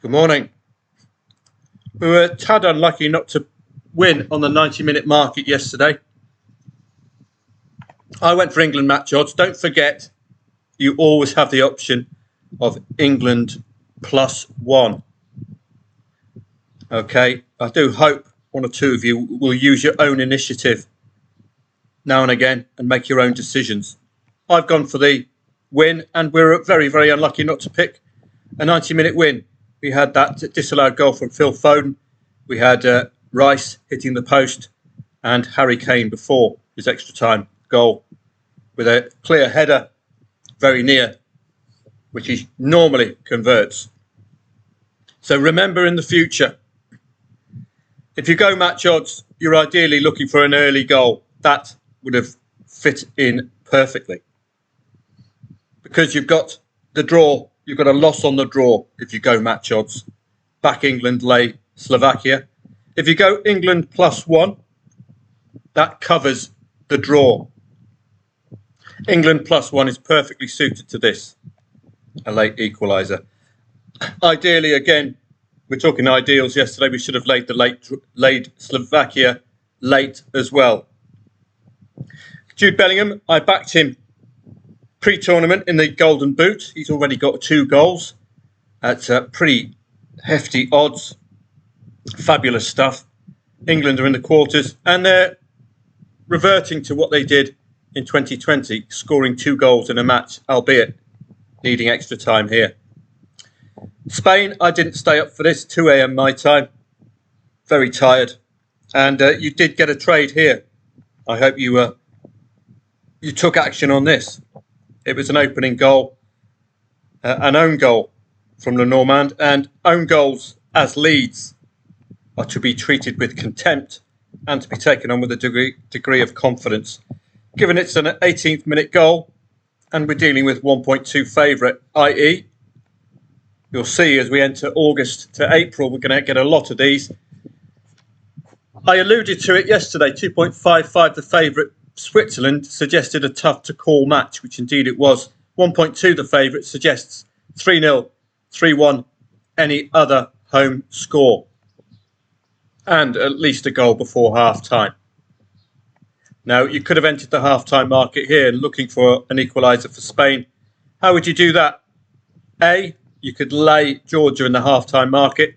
Good morning. We were a tad unlucky not to win on the 90-minute market yesterday. I went for England match odds. Don't forget, you always have the option of England +1. Okay, I do hope one or two of you will use your own initiative now and again and make your own decisions. I've gone for the win, and we're very, very unlucky not to pick a 90-minute win. We had that disallowed goal from Phil Foden. We had Rice hitting the post and Harry Kane before his extra time goal with a clear header very near, which he normally converts. So remember, in the future, if you go match odds, you're ideally looking for an early goal. That would have fit in perfectly. Because you've got the draw, you've got a loss on the draw if you go match odds. Back England, lay Slovakia. If you go England +1, that covers the draw. England +1 is perfectly suited to this, a late equaliser. Ideally, again, we're talking ideals yesterday, we should have laid Slovakia late as well. Jude Bellingham, I backed him pre-tournament in the Golden Boot. He's already got 2 goals at pretty hefty odds. Fabulous stuff. England are in the quarters, and they're reverting to what they did in 2020, scoring 2 goals in a match, albeit needing extra time here. Spain, I didn't stay up for this. 2 a.m. my time. Very tired. And you did get a trade here. I hope you took action on this. It was an opening goal, an own goal from Lenormand, and own goals as leads are to be treated with contempt and to be taken on with a degree of confidence. Given it's an 18th minute goal and we're dealing with 1.2 favourite, i.e. you'll see as we enter August to April, we're going to get a lot of these. I alluded to it yesterday, 2.55 the favourite. Switzerland suggested a tough to call match, which indeed it was. 1.2 the favourite suggests 3-0, 3-1, any other home score. And at least a goal before half-time. Now, you could have entered the half-time market here looking for an equaliser for Spain. How would you do that? A, you could lay Georgia in the half-time market.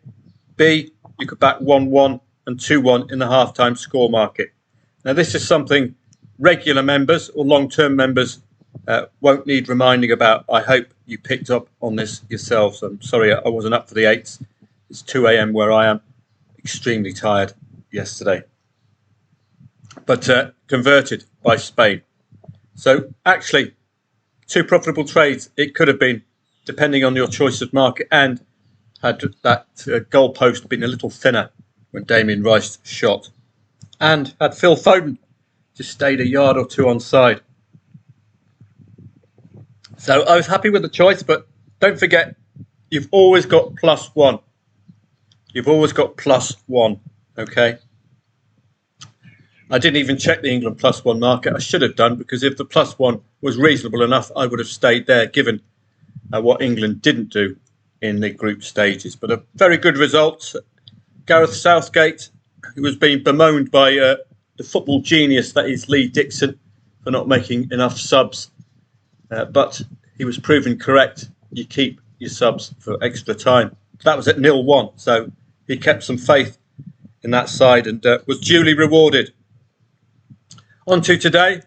B, you could back 1-1 and 2-1 in the half-time score market. Now, this is something regular members or long-term members won't need reminding about. I hope you picked up on this yourselves. I'm sorry I wasn't up for the 8s. It's 2 a.m. where I am. Extremely tired yesterday. But converted by Spain. So actually, 2 profitable trades it could have been, depending on your choice of market, and had that goal post been a little thinner when Damien Rice shot. And had Phil Foden just stayed a yard or 2 onside. So I was happy with the choice, but don't forget, you've always got +1. You've always got +1, okay? I didn't even check the England +1 market. I should have done, because if the +1 was reasonable enough, I would have stayed there, given what England didn't do in the group stages. But a very good result. Gareth Southgate, who was being bemoaned by the football genius that is Lee Dixon for not making enough subs. But he was proven correct. You keep your subs for extra time. That was at 0-1. So he kept some faith in that side and was duly rewarded. On to today.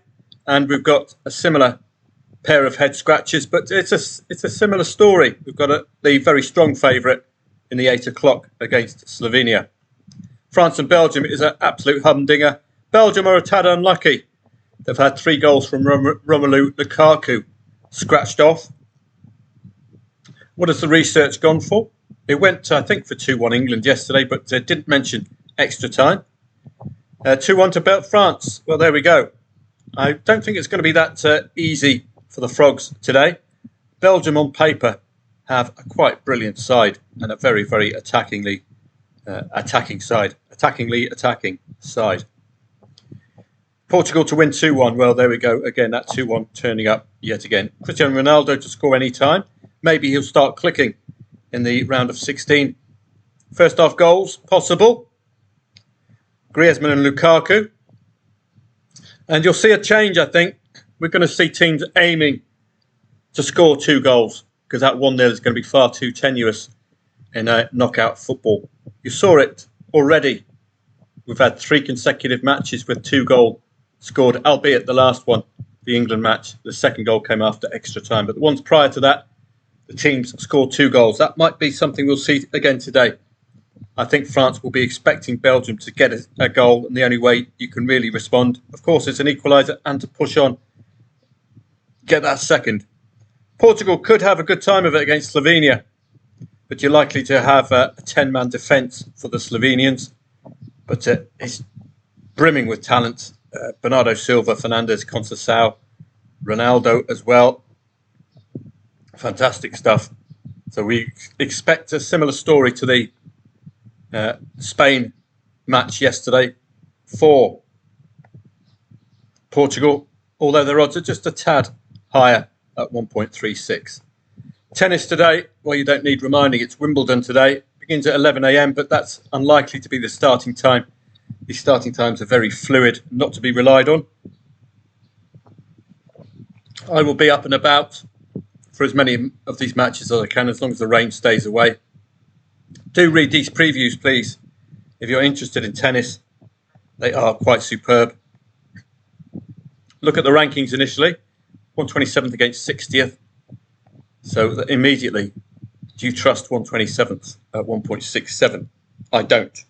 And we've got a similar pair of head scratches, but it's a similar story. We've got the very strong favourite in the 8 o'clock against Slovenia. France and Belgium is an absolute humdinger. Belgium are a tad unlucky. They've had 3 goals from Romelu Lukaku scratched off. What has the research gone for? It went, I think, for 2-1 England yesterday, but didn't mention extra time. 2-1 to France. Well, there we go. I don't think it's going to be that easy for the Frogs today. Belgium on paper have a quite brilliant side and a very, very attacking side. Portugal to win 2-1. Well, there we go. Again, that 2-1 turning up yet again. Cristiano Ronaldo to score any time. Maybe he'll start clicking in the round of 16. First half goals possible. Griezmann and Lukaku. And you'll see a change, I think. We're going to see teams aiming to score 2 goals because that 1-0 is going to be far too tenuous in a knockout football. You saw it already. We've had 3 consecutive matches with 2 goals scored, albeit the last one, the England match, the second goal came after extra time. But the ones prior to that, the teams scored 2 goals. That might be something we'll see again today. I think France will be expecting Belgium to get a goal, and the only way you can really respond, of course, is an equaliser and to push on, get that second. Portugal could have a good time of it against Slovenia, but you're likely to have a 10-man defence for the Slovenians. But it's brimming with talent. Bernardo Silva, Fernandes, Conceição, Ronaldo as well. Fantastic stuff. So we expect a similar story to the Spain match yesterday for Portugal, although their odds are just a tad higher at 1.36. Tennis today, well, you don't need reminding, it's Wimbledon today. Begins at 11 a.m, but that's unlikely to be the starting time. The starting times are very fluid, not to be relied on. I will be up and about for as many of these matches as I can, as long as the rain stays away. Do read these previews, please. If you're interested in tennis, they are quite superb. Look at the rankings initially. 127th against 60th. So immediately, do you trust 127th at 1.67? I don't.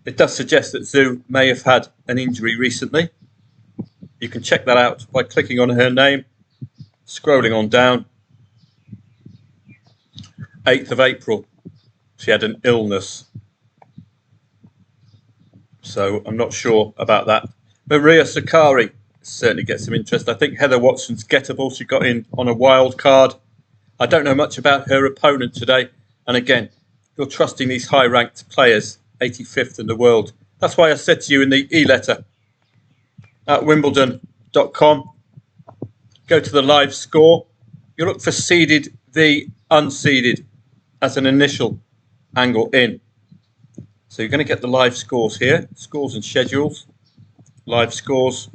It does suggest that Zhu may have had an injury recently. You can check that out by clicking on her name, scrolling on down. 8th of April, she had an illness. So I'm not sure about that. Maria Sakkari certainly gets some interest. I think Heather Watson's gettable. She got in on a wild card. I don't know much about her opponent today. And again, you're trusting these high-ranked players, 85th in the world. That's why I said to you in the e-letter at wimbledon.com, go to the live score. You look for seeded v unseeded as an initial angle in. So you're going to get the live scores here, scores and schedules, live scores.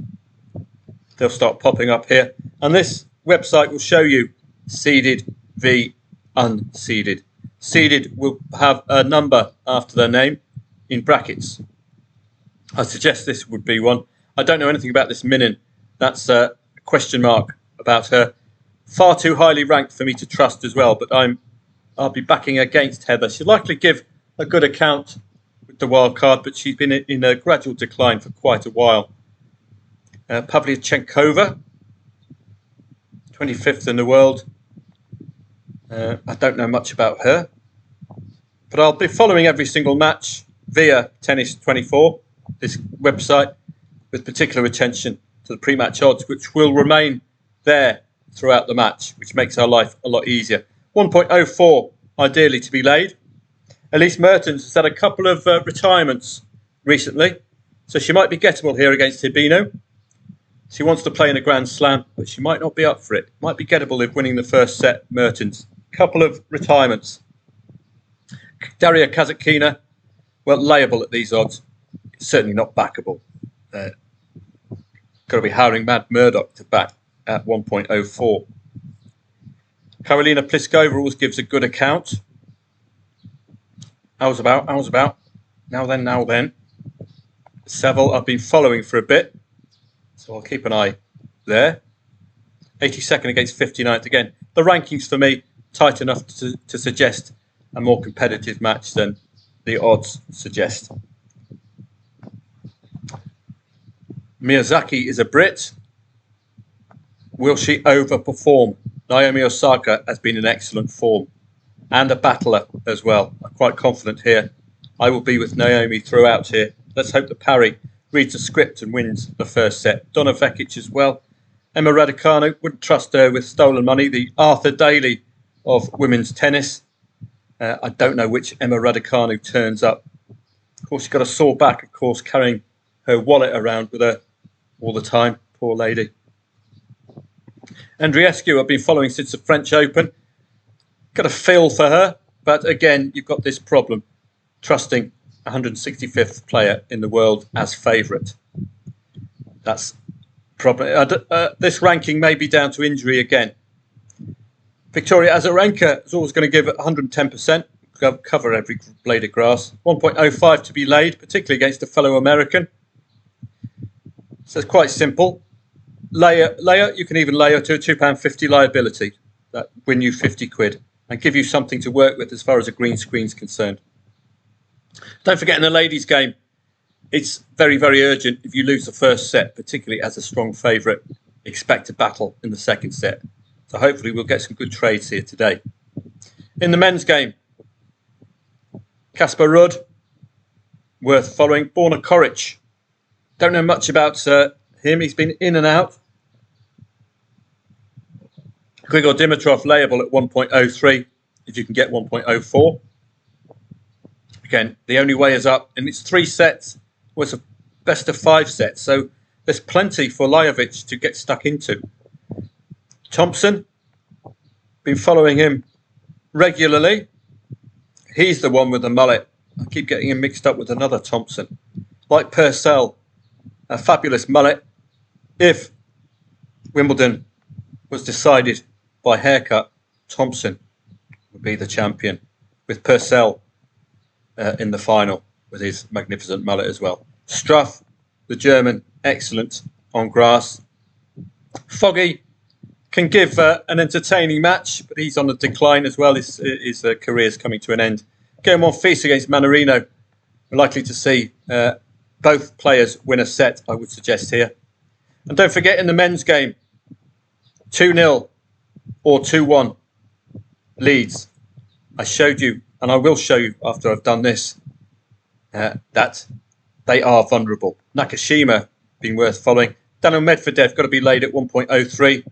They'll start popping up here. And this website will show you seeded v unseeded. Seeded will have a number after their name in brackets. I suggest this would be one. I don't know anything about this Minin. That's a question mark about her. Far too highly ranked for me to trust as well, but I'll be backing against Heather. She'll likely give a good account with the wild card, but she's been in a gradual decline for quite a while. Pavlyuchenkova, 25th in the world. I don't know much about her, but I'll be following every single match via Tennis24, this website, with particular attention to the pre-match odds, which will remain there throughout the match, which makes our life a lot easier. 1.04 ideally to be laid. Elise Mertens has had a couple of retirements recently, so she might be gettable here against Hibino. She wants to play in a Grand Slam, but she might not be up for it. Might be gettable if winning the first set, Mertens. Couple of retirements. Daria Kasatkina, well, layable at these odds. Certainly not backable. Got to be howling Mad Murdoch to back at 1.04. Karolina Pliskova always gives a good account. How's about? Now then. Seville I've been following for a bit, so I'll keep an eye there. 82nd against 59th again. The rankings for me tight enough to suggest a more competitive match than the odds suggest. Miyazaki is a Brit. Will she overperform? Naomi Osaka has been in excellent form and a battler as well. I'm quite confident here. I will be with Naomi throughout here. Let's hope that Parry reads the script and wins the first set. Donna Vekic as well. Emma Raducanu, wouldn't trust her with stolen money. The Arthur Daly of women's tennis. I don't know which Emma Raducanu turns up. Of course, she's got a sore back, of course, carrying her wallet around with her all the time. Poor lady. Andreescu, I've been following since the French Open. Got a feel for her, but again, you've got this problem, trusting 165th player in the world as favourite. That's problem. This ranking may be down to injury again. Victoria Azarenka is always going to give it 110%, cover every blade of grass. 1.05 to be laid, particularly against a fellow American. So it's quite simple. Layer, you can even lay her to a £2.50 liability. That win you 50 quid and give you something to work with as far as a green screen's concerned. Don't forget in the ladies' game, it's very, very urgent. If you lose the first set, particularly as a strong favourite, expect a battle in the second set. So hopefully we'll get some good trades here today. In the men's game, Casper Ruud, worth following. Borna Coric, don't know much about him. He's been in and out. Grigor Dimitrov, layable at 1.03 if you can get 1.04. Again, the only way is up, and it's 3 sets. Well, it's a best of 5 sets, so there's plenty for Lajovic to get stuck into. Thompson, been following him regularly. He's the one with the mullet. I keep getting him mixed up with another Thompson. Like Purcell, a fabulous mullet. If Wimbledon was decided by haircut, Thompson would be the champion, with Purcell in the final with his magnificent mullet as well. Struff, the German, excellent on grass. Foggy can give an entertaining match, but he's on the decline as well. His career's coming to an end. Game Monfils against Mannarino. We're likely to see both players win a set, I would suggest here. And don't forget in the men's game, 2-0 or 2-1 leads. I showed you, and I will show you after I've done this, that they are vulnerable. Nakashima being worth following. Daniil Medvedev got to be laid at 1.03.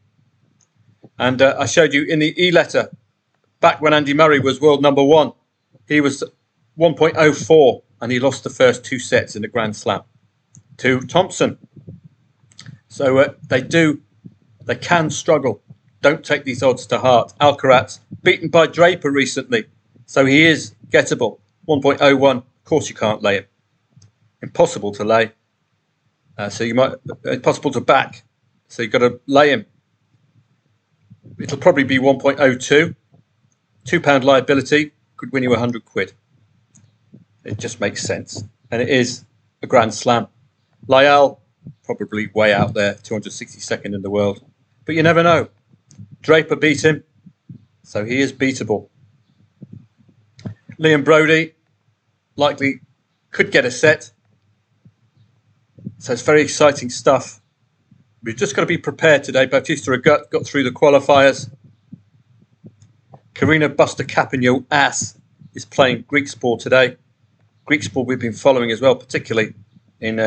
And I showed you in the E-letter, back when Andy Murray was world number 1, he was 1.04 and he lost the first 2 sets in the Grand Slam to Thompson. So they can struggle. Don't take these odds to heart. Alcaraz, beaten by Draper recently, so he is gettable. 1.01, of course you can't lay him. Impossible to lay. Impossible to back. So you've got to lay him. It'll probably be 1.02. £2 liability could win you 100 quid. It just makes sense. And it is a Grand Slam. Lyall, probably way out there, 262nd in the world. But you never know. Draper beat him, so he is beatable. Liam Brody likely could get a set. So it's very exciting stuff. We've just got to be prepared today. Bautista Agut got through the qualifiers. Karina Buster-Capigno Ass is playing Griekspoor today. Griekspoor we've been following as well, particularly in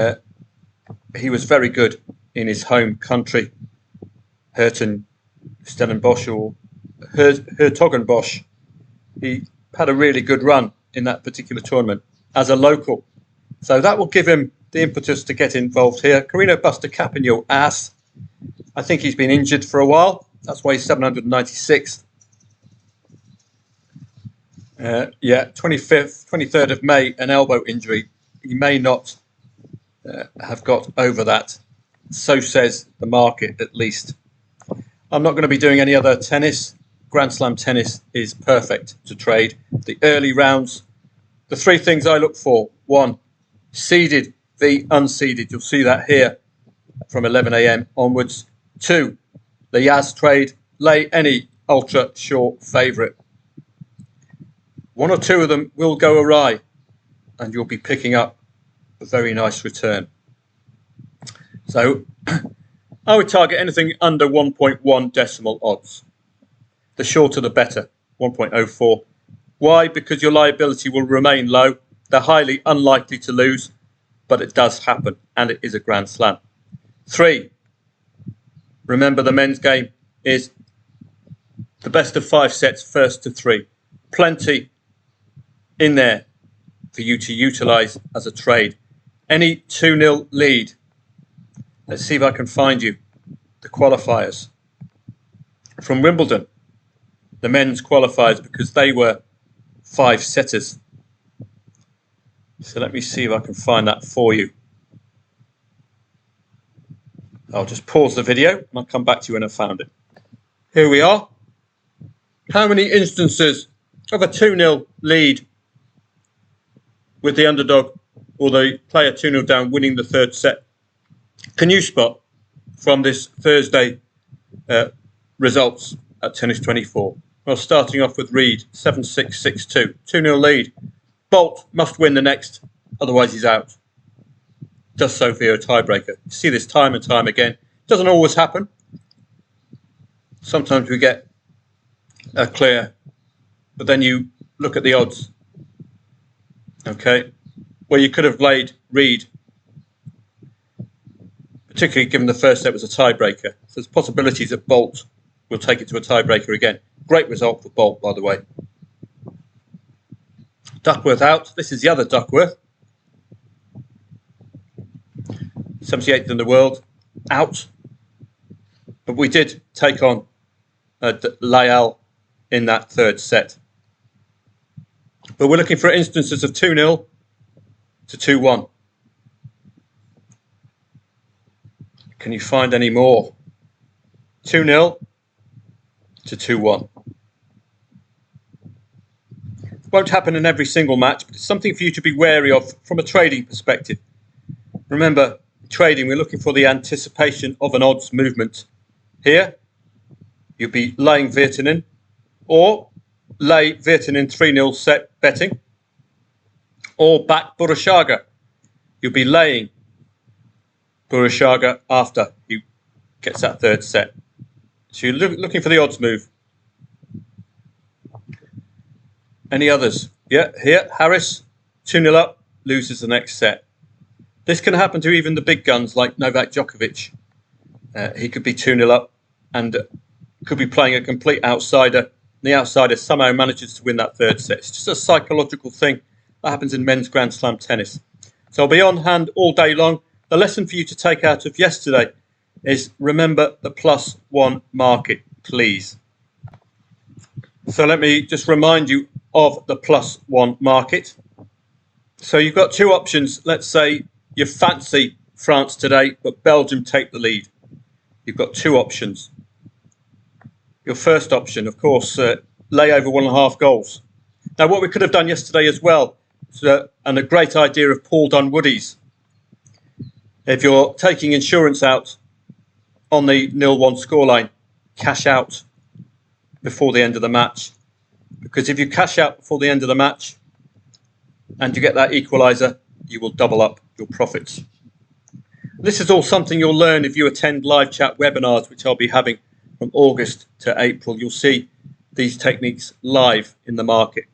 he was very good in his home country, Stellenbosch or Hertogenbosch. He had a really good run in that particular tournament as a local. So that will give him the impetus to get involved here. Carino Buster-Capigno Ass. I think he's been injured for a while. That's why he's 796th. 23rd of May, an elbow injury. He may not have got over that. So says the market, at least. I'm not going to be doing any other tennis. Grand Slam tennis is perfect to trade. The early rounds, the 3 things I look for. 1, seeded v unseeded. You'll see that here from 11 a.m. onwards. 2, the Yaz trade. Lay any ultra short favourite. 1 or 2 of them will go awry and you'll be picking up a very nice return. So I would target anything under 1.1 decimal odds. The shorter the better, 1.04. Why? Because your liability will remain low. They're highly unlikely to lose, but it does happen, and it is a Grand Slam. 3, remember the men's game is the best of 5 sets, first to 3. Plenty in there for you to utilise as a trade. Any 2-0 lead. Let's see if I can find you the qualifiers from Wimbledon. the men's qualifiers because they were 5-setters. So let me see if I can find that for you. I'll just pause the video and I'll come back to you when I've found it. Here we are. How many instances of a 2-0 lead with the underdog or the player 2-0 down winning the third set can you spot from this Thursday results at Tennis 24? Well, starting off with Reed, 7-6, 6-2, 2-0 lead. Bolt must win the next, otherwise he's out. Does so via a tiebreaker. You see this time and time again. Doesn't always happen. Sometimes we get a clear, but then you look at the odds. Okay, well, you could have laid Reed, particularly given the first set was a tiebreaker. So there's possibilities that Bolt will take it to a tiebreaker again. Great result for Bolt, by the way. Duckworth out. This is the other Duckworth. 78th in the world, out. But we did take on Layal in that third set. But we're looking for instances of 2-0 to 2-1. Can you find any more? 2-0 to 2-1. Won't happen in every single match, but it's something for you to be wary of from a trading perspective. Remember, trading, we're looking for the anticipation of an odds movement. Here, you'll be laying Virtanen or lay Virtanen 3-0 set betting or back Burruchaga. You'll be laying Burruchaga after he gets that third set. So you're looking for the odds move. Any others? Yeah, here, Harris, 2-0 up, loses the next set. This can happen to even the big guns like Novak Djokovic. He could be 2-0 up and could be playing a complete outsider. The outsider somehow manages to win that third set. It's just a psychological thing that happens in men's Grand Slam tennis. So I'll be on hand all day long. The lesson for you to take out of yesterday is remember the +1 market, please. So let me just remind you of the +1 market. So you've got two options. Let's say you fancy France today, but Belgium take the lead. You've got two options. Your first option, of course, lay over 1.5 goals. Now, what we could have done yesterday as well, and a great idea of Paul Dunwoody's, if you're taking insurance out on the 0-1 scoreline, cash out before the end of the match. Because if you cash out before the end of the match and you get that equaliser, you will double up your profits. This is all something you'll learn if you attend live chat webinars, which I'll be having from August to April. You'll see these techniques live in the market.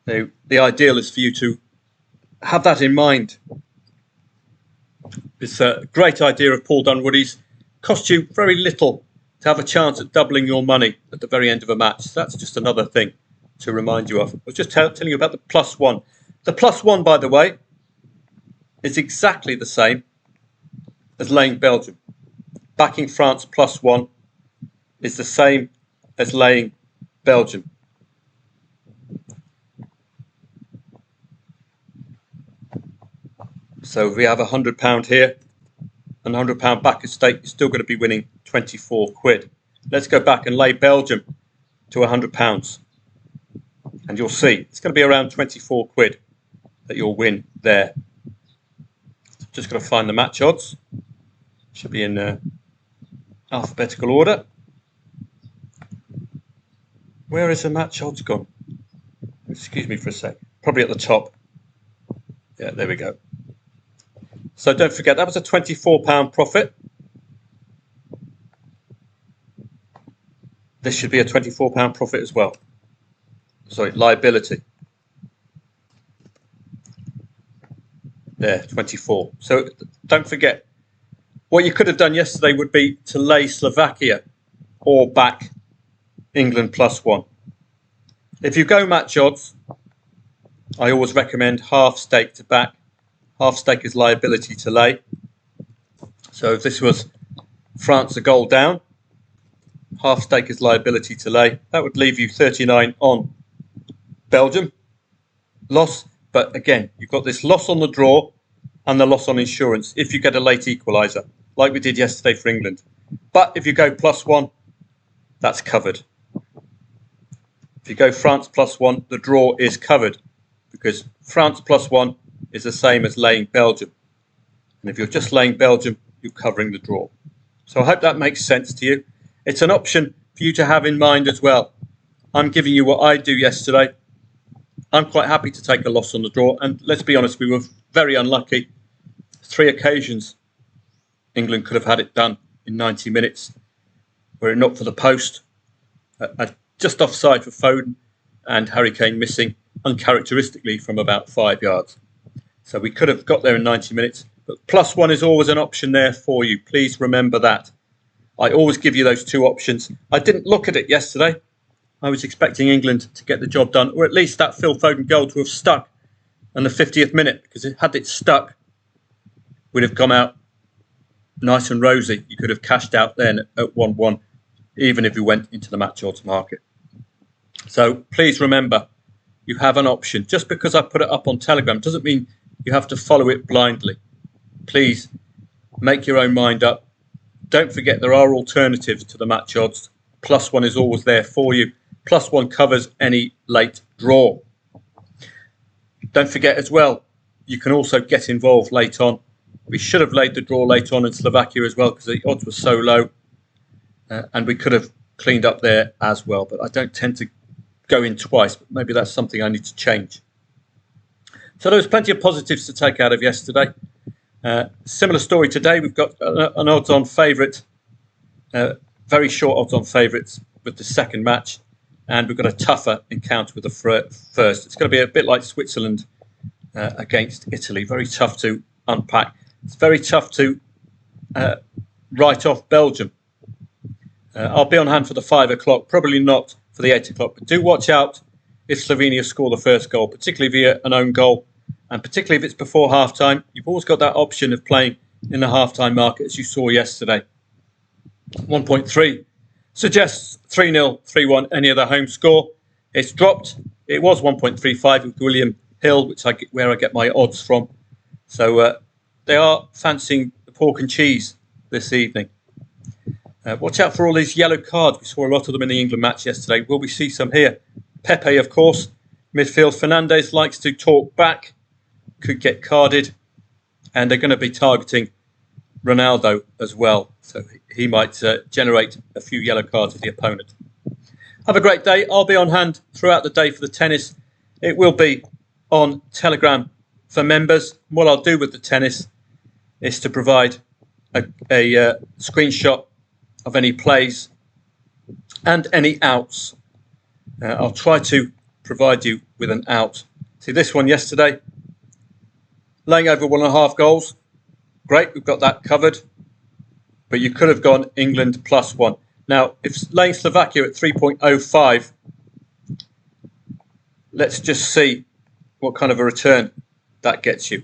Now, the ideal is for you to have that in mind. It's a great idea of Paul Dunwoody's. Costs you very little to have a chance at doubling your money at the very end of a match. So that's just another thing to remind you of. I was just telling you about the +1. The +1, by the way, is exactly the same as laying Belgium. Backing France +1 is the same as laying Belgium. So if we have £100 here and £100 back at stake, you're still going to be winning 24 quid. Let's go back and lay Belgium to £100. And you'll see it's going to be around 24 quid that you'll win there. Just got to find the match odds. Should be in alphabetical order. Where is the match odds gone? Excuse me for a sec. Probably at the top. Yeah, there we go. So don't forget, that was a £24 profit. This should be a £24 profit as well. Sorry, liability. There, 24. So don't forget, what you could have done yesterday would be to lay Slovakia or back England +1. If you go match odds, I always recommend half stake to back. Half stake is liability to lay. So if this was France a goal down, half stake as liability to lay. That would leave you 39 on Belgium. Loss, but again, you've got this loss on the draw and the loss on insurance if you get a late equaliser, like we did yesterday for England. But if you go +1, that's covered. If you go France +1, the draw is covered because France +1 is the same as laying Belgium. And if you're just laying Belgium, you're covering the draw. So I hope that makes sense to you. It's an option for you to have in mind as well. I'm giving you what I do yesterday. I'm quite happy to take a loss on the draw. And let's be honest, we were very unlucky. 3 occasions England could have had it done in 90 minutes were it not for the post. Just offside for Foden and Harry Kane missing uncharacteristically from about 5 yards. So we could have got there in 90 minutes. But +1 is always an option there for you. Please remember that. I always give you those 2 options. I didn't look at it yesterday. I was expecting England to get the job done, or at least that Phil Foden goal to have stuck in the 50th minute, because had it stuck, we'd have come out nice and rosy. You could have cashed out then at 1-1, even if you went into the match odds market. So please remember, you have an option. Just because I put it up on Telegram doesn't mean you have to follow it blindly. Please make your own mind up. Don't forget there are alternatives to the match odds. +1 is always there for you. +1 covers any late draw. Don't forget as well, you can also get involved late on. We should have laid the draw late on in Slovakia as well because the odds were so low. And we could have cleaned up there as well. But I don't tend to go in twice. But maybe that's something I need to change. So there was plenty of positives to take out of yesterday. Similar story today. We've got an odds-on favourite, very short odds-on favourites with the second match. And we've got a tougher encounter with the first. It's going to be a bit like Switzerland against Italy. Very tough to unpack. It's very tough to write off Belgium. I'll be on hand for the 5 o'clock, probably not for the 8 o'clock. But do watch out if Slovenia score the first goal, particularly via an own goal. And particularly if it's before half-time. You've always got that option of playing in the half-time market, as you saw yesterday. 1.3 suggests 3-0, 3-1, any other home score. It's dropped. It was 1.35 with William Hill, where I get my odds from. So they are fancying the pork and cheese this evening. Watch out for all these yellow cards. We saw a lot of them in the England match yesterday. Will we see some here? Pepe, of course. Midfield, Fernandes likes to talk back. Could get carded. And they're going to be targeting Ronaldo as well. So he might generate a few yellow cards for the opponent. Have a great day. I'll be on hand throughout the day for the tennis. It will be on Telegram for members. What I'll do with the tennis is to provide a screenshot of any plays and any outs. I'll try to provide you with an out. See this one yesterday, laying over 1.5 goals. Great, we've got that covered. But you could have gone England +1. Now, if laying Slovakia at 3.05, let's just see what kind of a return that gets you.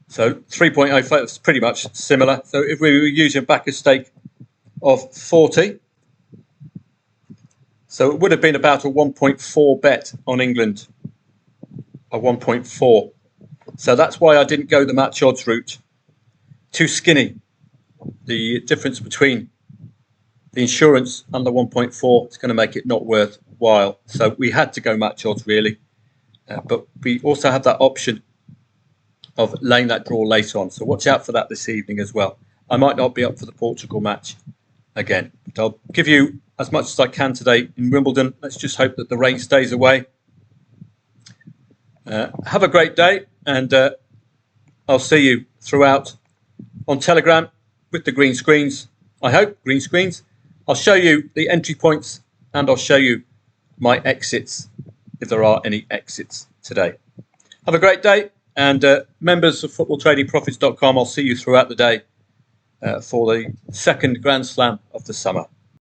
So 3.05 is pretty much similar. So if we were using back a stake of 40, so it would have been about a 1.4 bet on England, a 1.4. So that's why I didn't go the match odds route. Too skinny. The difference between the insurance and the 1.4 is going to make it not worthwhile. So we had to go match odds really. But we also have that option of laying that draw late on. So watch out for that this evening as well. I might not be up for the Portugal match again. But I'll give you as much as I can today in Wimbledon. Let's just hope that the rain stays away. Have a great day, and I'll see you throughout on Telegram with the green screens. I hope, green screens. I'll show you the entry points and I'll show you my exits, if there are any exits today. Have a great day, and members of footballtradingprofits.com, I'll see you throughout the day for the second Grand Slam of the summer.